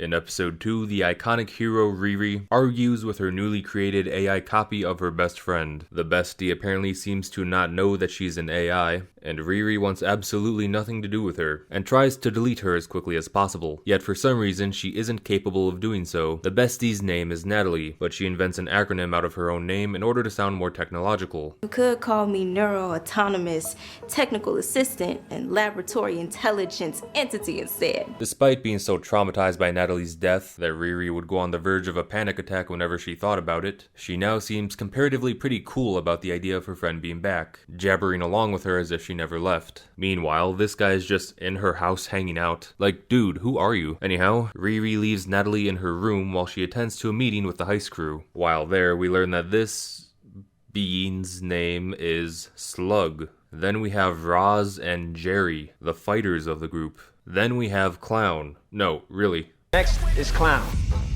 In episode 2, the iconic hero Riri argues with her newly created AI copy of her best friend. The bestie apparently seems to not know that she's an AI, and Riri wants absolutely nothing to do with her, and tries to delete her as quickly as possible. Yet for some reason, she isn't capable of doing so. The bestie's name is Natalie, but she invents an acronym out of her own name in order to sound more technological. You could call me Neuro-Autonomous Technical Assistant and Laboratory Intelligence Entity instead. Despite being so traumatized by Natalie's death that Riri would go on the verge of a panic attack whenever she thought about it, she now seems comparatively pretty cool about the idea of her friend being back, jabbering along with her as if she never left. Meanwhile, this guy is just in her house hanging out. Like, dude, who are you? Anyhow, Riri leaves Natalie in her room while she attends to a meeting with the heist crew. While there, we learn that this being's name is Slug. Then we have Roz and Jerry, the fighters of the group. Then we have Clown. No, really. Next is Clown,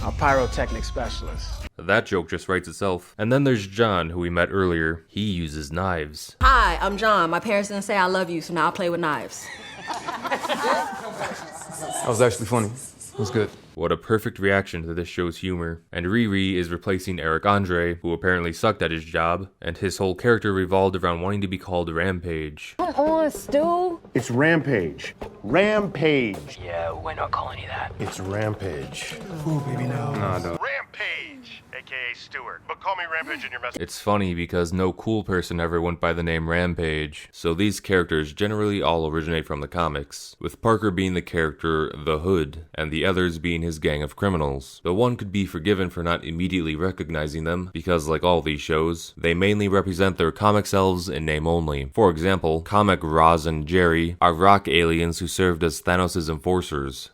our pyrotechnic specialist. That joke just writes itself. And then there's John, who we met earlier. He uses knives. Hi, I'm John. My parents didn't say I love you, so now I play with knives. That was actually funny. It was good. What a perfect reaction to this show's humor. And Riri is replacing Eric Andre, who apparently sucked at his job, and his whole character revolved around wanting to be called Rampage. Come on, Stu. It's Rampage. Rampage. Yeah, we're not calling you that. It's Rampage. Ooh, baby, no. Nah, no. Rampage, aka Stewart. But call me Rampage in your message. It's funny because no cool person ever went by the name Rampage, so these characters generally all originate from the comics, with Parker being the character The Hood, and the others being his gang of criminals. But one could be forgiven for not immediately recognizing them, because like all these shows, they mainly represent their comic selves in name only. For example, comic Roz and Jerry are rock aliens who served as Thanos' enforcers.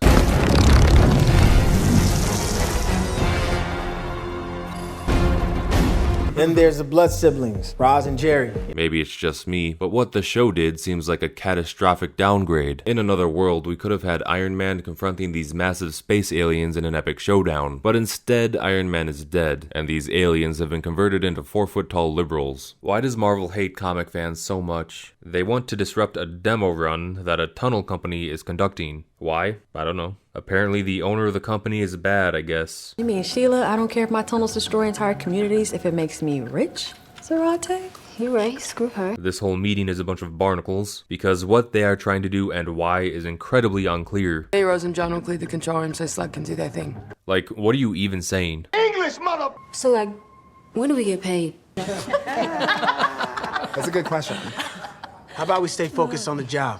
Then there's the blood siblings, Roz and Jerry. Maybe it's just me, but what the show did seems like a catastrophic downgrade. In another world, we could have had Iron Man confronting these massive space aliens in an epic showdown, but instead Iron Man is dead, and these aliens have been converted into 4-foot-tall liberals. Why does Marvel hate comic fans so much? They want to disrupt a demo run that a tunnel company is conducting. Why? I don't know. Apparently the owner of the company is bad, I guess. You mean Sheila, I don't care if my tunnels destroy entire communities if it makes me rich, Zarate? You're right, screw her. This whole meeting is a bunch of barnacles, because what they are trying to do and why is incredibly unclear. Hey, Rose and John will clear the control room so Slug can do their thing. Like, what are you even saying? English, mother! So, like, when do we get paid? That's a good question. How about we stay focused on the job?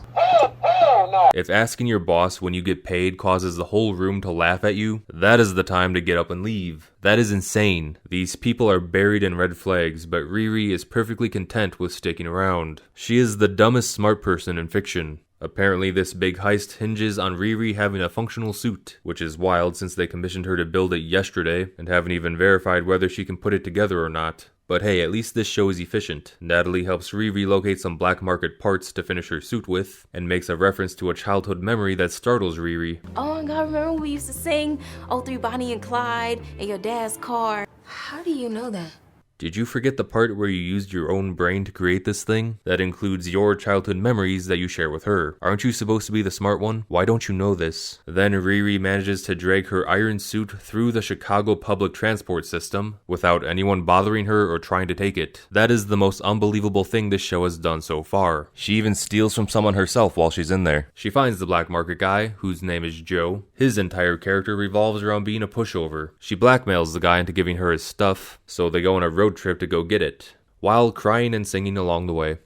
If asking your boss when you get paid causes the whole room to laugh at you, that is the time to get up and leave. That is insane. These people are buried in red flags, but Riri is perfectly content with sticking around. She is the dumbest smart person in fiction. Apparently this big heist hinges on Riri having a functional suit, which is wild since they commissioned her to build it yesterday and haven't even verified whether she can put it together or not. But hey, at least this show is efficient. Natalie helps Riri locate some black market parts to finish her suit with, and makes a reference to a childhood memory that startles Riri. Oh my God, remember when we used to sing Oh Three Bonnie and Clyde in your dad's car? How do you know that? Did you forget the part where you used your own brain to create this thing? That includes your childhood memories that you share with her. Aren't you supposed to be the smart one? Why don't you know this? Then Riri manages to drag her iron suit through the Chicago public transport system without anyone bothering her or trying to take it. That is the most unbelievable thing this show has done so far. She even steals from someone herself while she's in there. She finds the black market guy, whose name is Joe. His entire character revolves around being a pushover. She blackmails the guy into giving her his stuff, so they go on a road trip to go get it, while crying and singing along the way.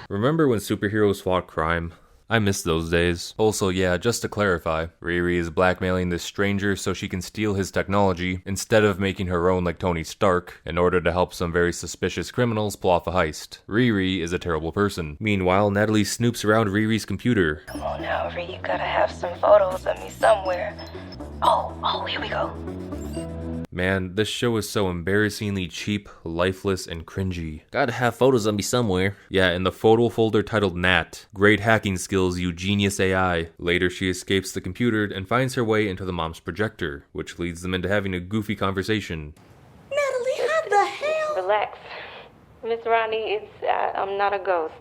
Remember when superheroes fought crime? I miss those days. Also, yeah, just to clarify, Riri is blackmailing this stranger so she can steal his technology instead of making her own like Tony Stark in order to help some very suspicious criminals pull off a heist. Riri is a terrible person. Meanwhile, Natalie snoops around Riri's computer. Come on now, Riri, you gotta have some photos of me somewhere. Oh, here we go. Man, this show is so embarrassingly cheap, lifeless, and cringy. Gotta have photos of me somewhere. Yeah, in the photo folder titled Nat. Great hacking skills, you genius AI. Later, she escapes the computer and finds her way into the mom's projector, which leads them into having a goofy conversation. Natalie, how the hell? Relax. Miss Ronnie, I'm not a ghost.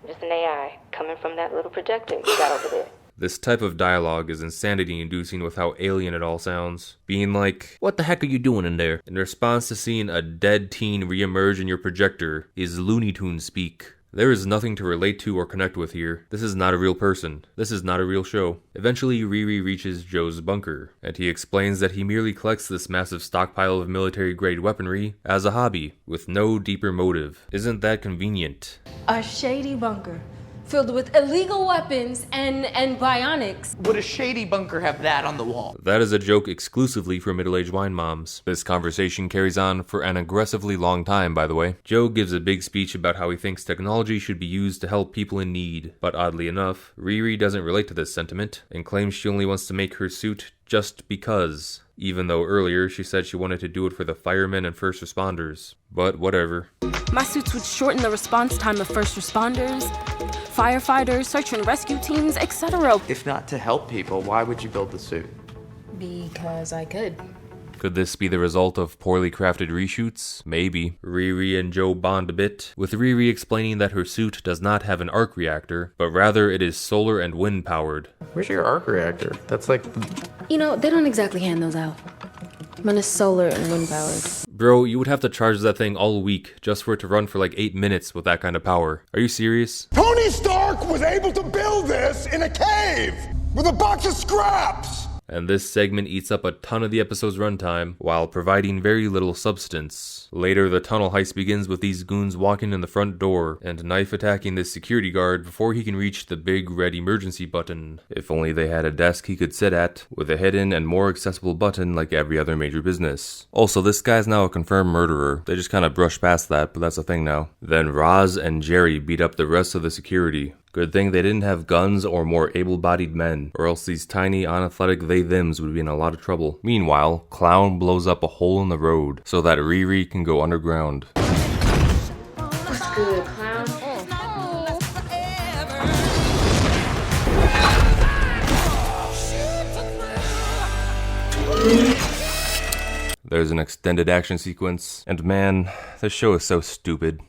I'm just an AI coming from that little projector you got over there. This type of dialogue is insanity-inducing with how alien it all sounds. Being like, "What the heck are you doing in there?" in response to seeing a dead teen re-emerge in your projector is Looney Tunes speak. There is nothing to relate to or connect with here. This is not a real person. This is not a real show. Eventually, Riri reaches Joe's bunker, and he explains that he merely collects this massive stockpile of military-grade weaponry as a hobby, with no deeper motive. Isn't that convenient? A shady bunker filled with illegal weapons and bionics. Would a shady bunker have that on the wall? That is a joke exclusively for middle-aged wine moms. This conversation carries on for an aggressively long time, by the way. Joe gives a big speech about how he thinks technology should be used to help people in need, but oddly enough, Riri doesn't relate to this sentiment, and claims she only wants to make her suit just because, even though earlier she said she wanted to do it for the firemen and first responders. But whatever. My suits would shorten the response time of first responders, firefighters, search and rescue teams, etc. If not to help people, why would you build the suit? Because I could. Could this be the result of poorly crafted reshoots? Maybe. Riri and Joe bond a bit, with Riri explaining that her suit does not have an arc reactor, but rather it is solar and wind powered. Where's your arc reactor? That's like... You know, they don't exactly hand those out. Mine is solar and wind powered. Bro, you would have to charge that thing all week just for it to run for like 8 minutes with that kind of power. Are you serious? Tony Stark was able to build this in a cave with a box of scraps! And this segment eats up a ton of the episode's runtime, while providing very little substance. Later, the tunnel heist begins with these goons walking in the front door, and knife attacking this security guard before he can reach the big red emergency button. If only they had a desk he could sit at, with a hidden and more accessible button like every other major business. Also, this guy's now a confirmed murderer. They just kinda brushed past that, but that's a thing now. Then Roz and Jerry beat up the rest of the security. Good thing they didn't have guns or more able-bodied men, or else these tiny, unathletic they-thems would be in a lot of trouble. Meanwhile, Clown blows up a hole in the road so that Riri can go underground. What's good, Clown? There's an extended action sequence, and man, this show is so stupid.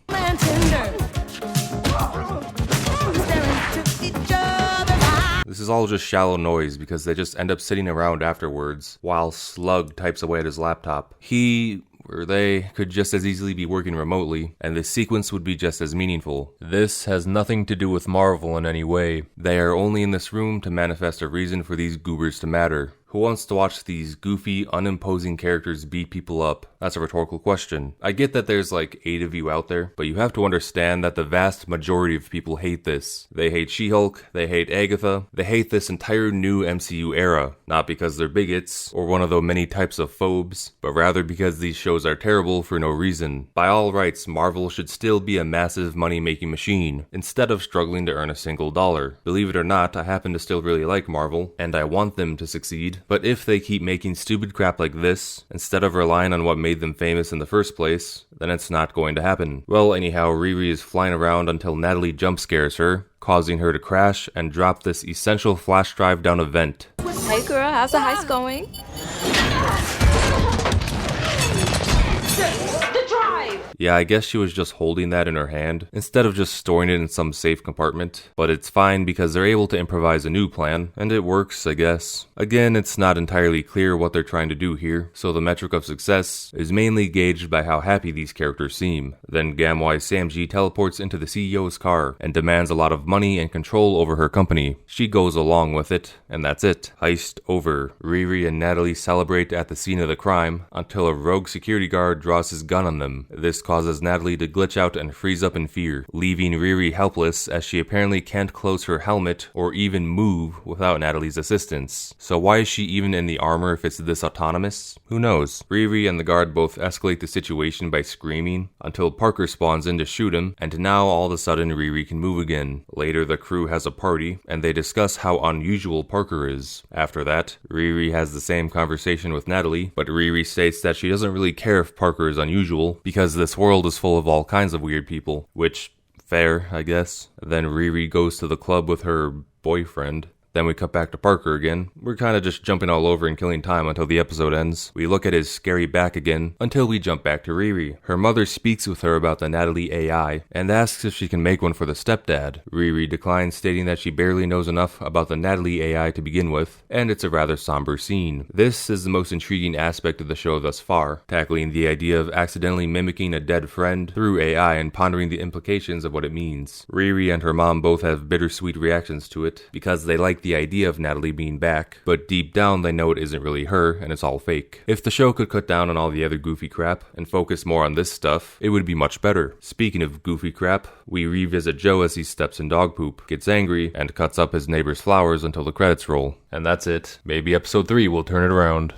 This is all just shallow noise because they just end up sitting around afterwards while Slug types away at his laptop. He, or they, could just as easily be working remotely, and the sequence would be just as meaningful. This has nothing to do with Marvel in any way. They are only in this room to manifest a reason for these goobers to matter. Who wants to watch these goofy, unimposing characters beat people up? That's a rhetorical question. I get that there's like 8 of you out there, but you have to understand that the vast majority of people hate this. They hate She-Hulk, they hate Agatha, they hate this entire new MCU era. Not because they're bigots, or one of the many types of phobes, but rather because these shows are terrible for no reason. By all rights, Marvel should still be a massive money-making machine, instead of struggling to earn a single dollar. Believe it or not, I happen to still really like Marvel, and I want them to succeed. But if they keep making stupid crap like this, instead of relying on what made them famous in the first place, then it's not going to happen. Well, anyhow, Riri is flying around until Natalie jump scares her, causing her to crash and drop this essential flash drive down a vent. Hey girl, how's the heist going? The drive! Yeah, I guess she was just holding that in her hand, instead of just storing it in some safe compartment. But it's fine because they're able to improvise a new plan, and it works, I guess. Again, it's not entirely clear what they're trying to do here, so the metric of success is mainly gauged by how happy these characters seem. Then Gamwise Samji teleports into the CEO's car, and demands a lot of money and control over her company. She goes along with it, and that's it. Heist over. Riri and Natalie celebrate at the scene of the crime, until a rogue security guard draws his gun on them. This causes Natalie to glitch out and freeze up in fear, leaving Riri helpless as she apparently can't close her helmet or even move without Natalie's assistance. So why is she even in the armor if it's this autonomous? Who knows? Riri and the guard both escalate the situation by screaming until Parker spawns in to shoot him, and now all of a sudden Riri can move again. Later the crew has a party, and they discuss how unusual Parker is. After that, Riri has the same conversation with Natalie, but Riri states that she doesn't really care if Parker is unusual, because this world is full of all kinds of weird people, which, fair, I guess. Then Riri goes to the club with her boyfriend, Then we cut back to Parker again. We're kind of just jumping all over and killing time until the episode ends. We look at his scary back again until we jump back to Riri. Her mother speaks with her about the Natalie AI and asks if she can make one for the stepdad. Riri declines, stating that she barely knows enough about the Natalie AI to begin with, and it's a rather somber scene. This is the most intriguing aspect of the show thus far, tackling the idea of accidentally mimicking a dead friend through AI and pondering the implications of what it means. Riri and her mom both have bittersweet reactions to it, because they like the idea of Natalie being back, but deep down they know it isn't really her and it's all fake. If the show could cut down on all the other goofy crap and focus more on this stuff, it would be much better. Speaking of goofy crap, we revisit Joe as he steps in dog poop, gets angry, and cuts up his neighbor's flowers until the credits roll. And that's it. Maybe episode 3 will turn it around.